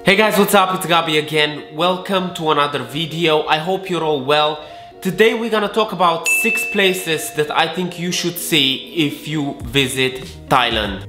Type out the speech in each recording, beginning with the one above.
Hey guys, what's up? It's Gabi again. Welcome to another video. I hope you're all well. Today we're gonna talk about 6 places that I think you should see if you visit Thailand.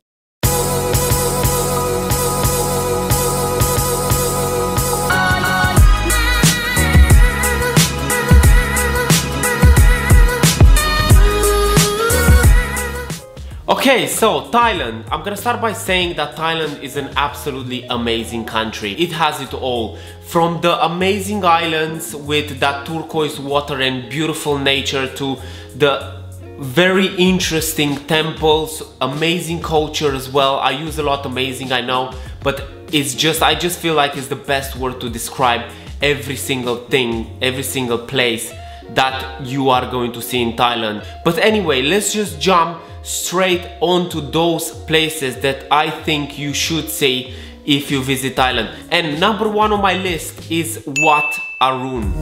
Okay, so Thailand. I'm gonna start by saying that Thailand is an absolutely amazing country. It has it all. From the amazing islands with that turquoise water and beautiful nature to the very interesting temples, amazing culture as well. I use a lot amazing, I know, but I just feel like it's the best word to describe every single thing, every single place that you are going to see in Thailand. But anyway, let's just jump straight onto those places that I think you should see if you visit Thailand. And number 1 on my list is Wat Arun.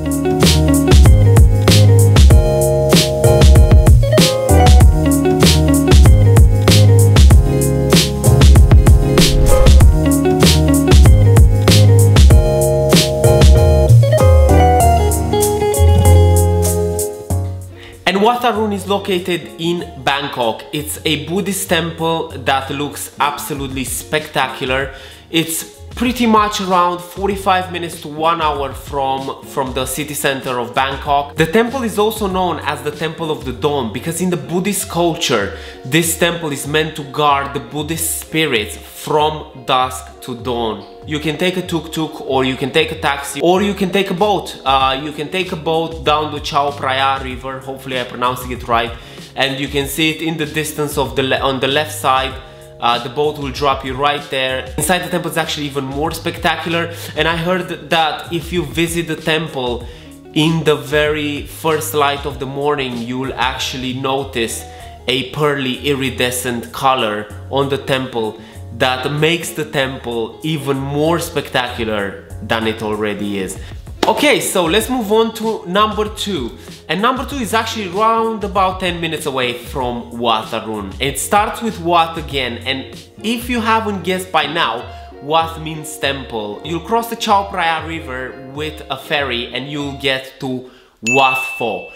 And Wat Arun is located in Bangkok. It's a Buddhist temple that looks absolutely spectacular. It's pretty much around 45 minutes to 1 hour from the city center of Bangkok. The temple is also known as the Temple of the Dawn because in the Buddhist culture, this temple is meant to guard the Buddhist spirits from dusk to dawn. You can take a tuk-tuk, or you can take a taxi, or you can take a boat. You can take a boat down the Chao Phraya river, hopefully I pronouncing it right, and you can see it in the distance on the left side. The boat will drop you right there. Inside the temple is actually even more spectacular, and I heard that if you visit the temple in the very first light of the morning, you will actually notice a pearly iridescent color on the temple that makes the temple even more spectacular than it already is. Okay, so let's move on to number 2. And number 2 is actually around about 10 minutes away from Wat Arun. It starts with Wat again, and if you haven't guessed by now, Wat means temple. You'll cross the Chao Phraya river with a ferry and you'll get to Wat Pho.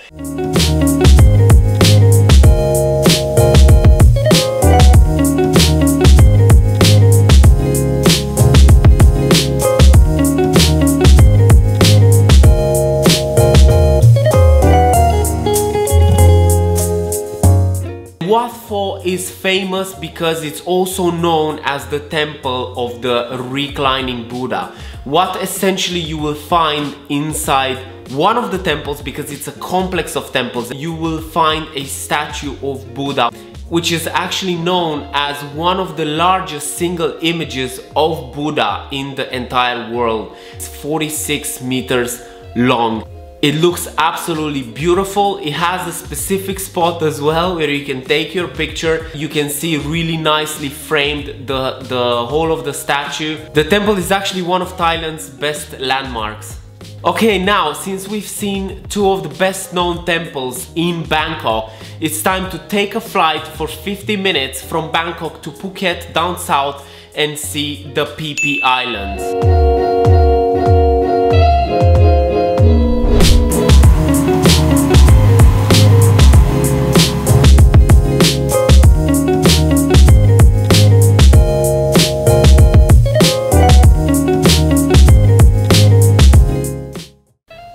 Wat Pho is famous because it's also known as the temple of the reclining Buddha. What essentially you will find inside one of the temples, because it's a complex of temples, you will find a statue of Buddha, which is actually known as one of the largest single images of Buddha in the entire world. It's 46 meters long. It looks absolutely beautiful. It has a specific spot as well where you can take your picture. You can see really nicely framed the whole of the statue. The temple is actually one of Thailand's best landmarks. Okay, now since we've seen 2 of the best known temples in Bangkok, it's time to take a flight for 50 minutes from Bangkok to Phuket down south and see the Phi Phi Islands.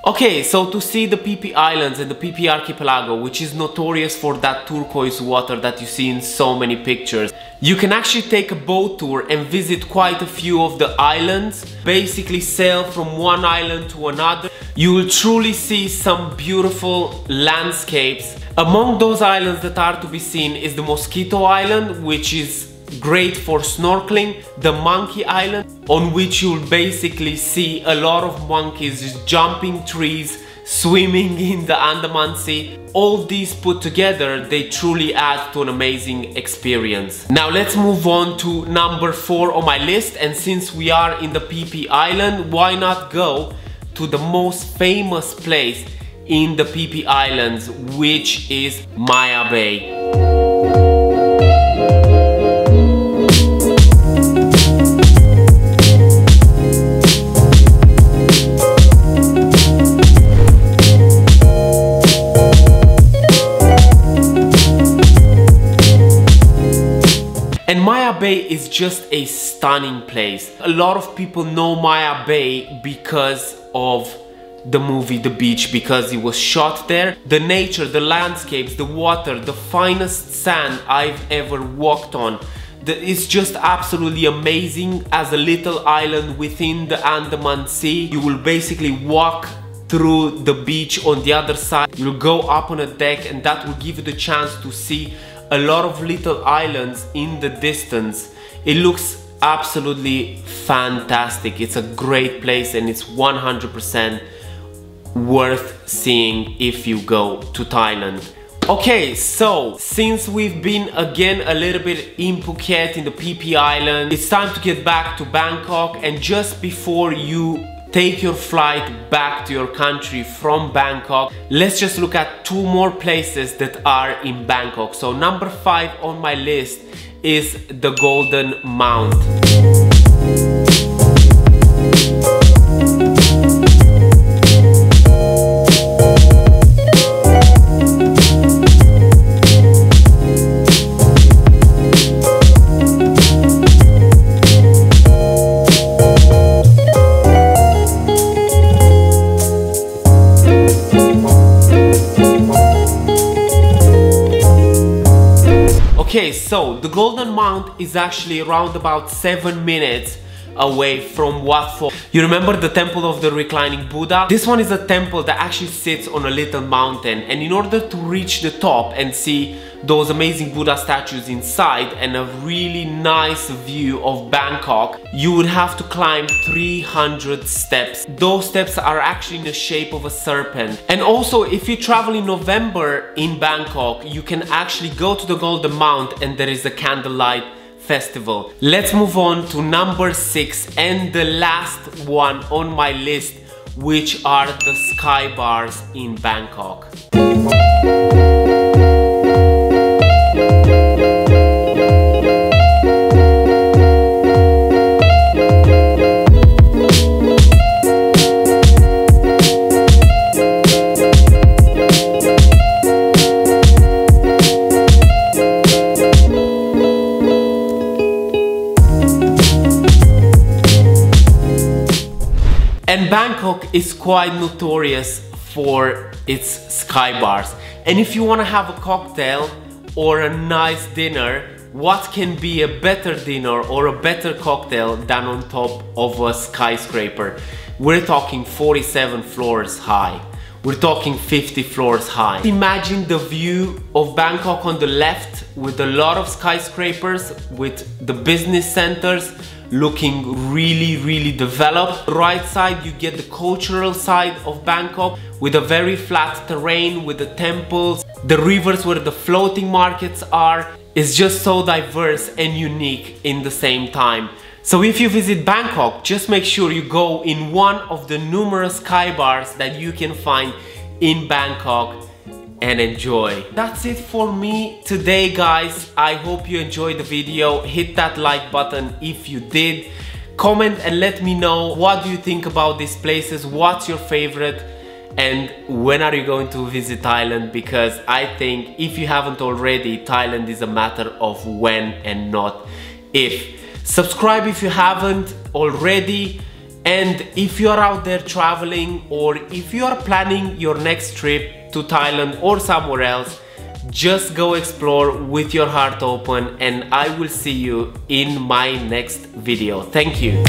Okay, so to see the Phi Phi Islands and the Phi Phi Archipelago, which is notorious for that turquoise water that you see in so many pictures, you can actually take a boat tour and visit quite a few of the islands. Basically sail from one island to another. You will truly see some beautiful landscapes. Among those islands that are to be seen is the Mosquito Island, which is great for snorkeling, the Monkey Island, on which you'll basically see a lot of monkeys just jumping trees, swimming in the Andaman Sea. All these put together, they truly add to an amazing experience. Now let's move on to number 4 on my list, and since we are in the Phi Phi Island, why not go to the most famous place in the Phi Phi Islands, which is Maya Bay. Bay is just a stunning place. A lot of people know Maya Bay because of the movie The Beach, because it was shot there. The nature, the landscapes, the water, the finest sand I've ever walked on. It's just absolutely amazing. As a little island within the Andaman Sea, you will basically walk through the beach on the other side. You'll go up on a deck, and that will give you the chance to see a lot of little islands in the distance. It looks absolutely fantastic. It's a great place, and it's 100% worth seeing if you go to Thailand. Okay, so since we've been again a little bit in Phuket, in the Phi Phi Islands, it's time to get back to Bangkok. And just before you take your flight back to your country from Bangkok, let's just look at two more places that are in Bangkok. So number 5 on my list is the Golden Mount. Okay, so the Golden Mount is actually around about 7 minutes away from Wat Arun. You remember the temple of the reclining Buddha? This one is a temple that actually sits on a little mountain, and in order to reach the top and see those amazing Buddha statues inside and a really nice view of Bangkok, you would have to climb 300 steps. Those steps are actually in the shape of a serpent. And also, if you travel in November in Bangkok, you can actually go to the Golden Mount and there is a candlelight festival. Let's move on to number 6 and the last one on my list, which are the Skybars in Bangkok. And Bangkok is quite notorious for its sky bars. And if you want to have a cocktail or a nice dinner, what can be a better dinner or a better cocktail than on top of a skyscraper? We're talking 47 floors high. We're talking 50 floors high. Imagine the view of Bangkok on the left with a lot of skyscrapers, with the business centers looking really developed. Right side you get the cultural side of Bangkok with a very flat terrain, with the temples, the rivers where the floating markets are. It's just so diverse and unique in the same time. So if you visit Bangkok, just make sure you go in one of the numerous sky bars that you can find in Bangkok and enjoy. That's it for me today, guys. I hope you enjoyed the video. Hit that like button if you did. Comment and let me know, what do you think about these places? What's your favorite? And when are you going to visit Thailand? Because I think if you haven't already, Thailand is a matter of when and not if. Subscribe if you haven't already. And if you are out there traveling, or if you are planning your next trip to Thailand or somewhere else, just go explore with your heart open, and I will see you in my next video. Thank you.